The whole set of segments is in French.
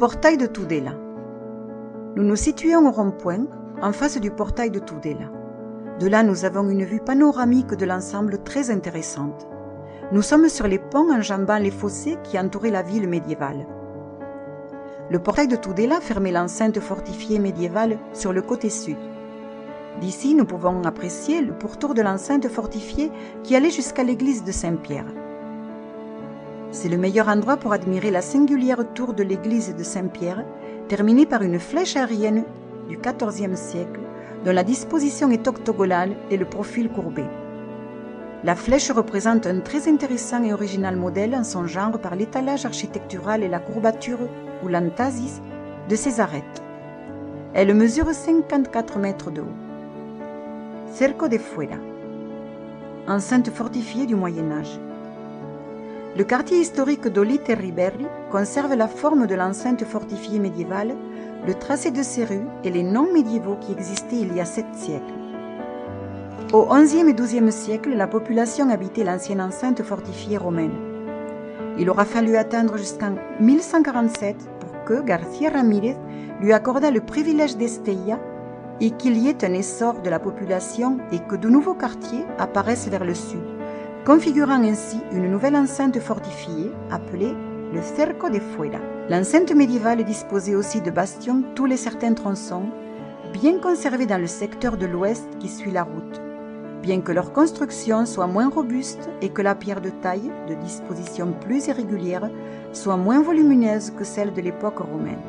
portail de Tudela. Nous nous situons au rond-point, en face du portail de Tudela. De là, nous avons une vue panoramique de l'ensemble très intéressante. Nous sommes sur les ponts enjambant les fossés qui entouraient la ville médiévale. Le portail de Tudela fermait l'enceinte fortifiée médiévale sur le côté sud. D'ici, nous pouvons apprécier le pourtour de l'enceinte fortifiée qui allait jusqu'à l'église de Saint-Pierre. C'est le meilleur endroit pour admirer la singulière tour de l'église de Saint-Pierre, terminée par une flèche aérienne du XIVe siècle, dont la disposition est octogonale et le profil courbé. La flèche représente un très intéressant et original modèle en son genre par l'étalage architectural et la courbature, ou l'entasis, de ses arêtes. Elle mesure 54 mètres de haut. Cerco de Fuera. Enceinte fortifiée du Moyen-Âge. Le quartier historique d'Olite Riberri conserve la forme de l'enceinte fortifiée médiévale, le tracé de ses rues et les noms médiévaux qui existaient il y a 7 siècles. Au XIe et XIIe siècle, la population habitait l'ancienne enceinte fortifiée romaine. Il aura fallu attendre jusqu'en 1147 pour que García Ramírez lui accordât le privilège d'Estella et qu'il y ait un essor de la population et que de nouveaux quartiers apparaissent vers le sud, configurant ainsi une nouvelle enceinte fortifiée appelée le Cerco de Fuera. L'enceinte médiévale disposait aussi de bastions tous les certains tronçons, bien conservés dans le secteur de l'ouest qui suit la route, bien que leur construction soit moins robuste et que la pierre de taille, de disposition plus irrégulière, soit moins volumineuse que celle de l'époque romaine.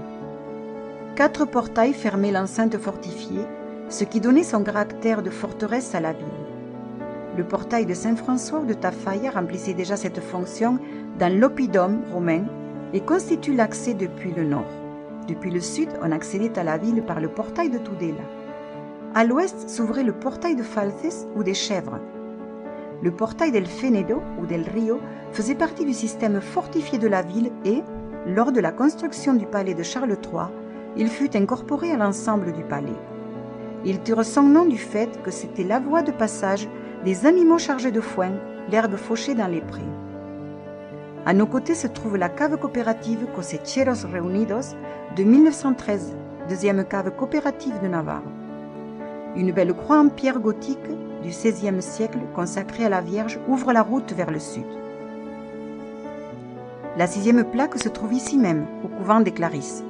4 portails fermaient l'enceinte fortifiée, ce qui donnait son caractère de forteresse à la ville. Le portail de Saint-François ou de Tafalla remplissait déjà cette fonction dans l'oppidum romain et constitue l'accès depuis le nord. Depuis le sud, on accédait à la ville par le portail de Tudela. À l'ouest s'ouvrait le portail de Falces ou des Chèvres. Le portail del Fenedo ou del Rio faisait partie du système fortifié de la ville et, lors de la construction du palais de Charles III, il fut incorporé à l'ensemble du palais. Il tire son nom du fait que c'était la voie de passage des animaux chargés de foin, l'herbe fauchée dans les prés. À nos côtés se trouve la cave coopérative Cosecheros Reunidos de 1913, deuxième cave coopérative de Navarre. Une belle croix en pierre gothique du XVIe siècle consacrée à la Vierge ouvre la route vers le sud. La 6e plaque se trouve ici même, au couvent des Clarisses.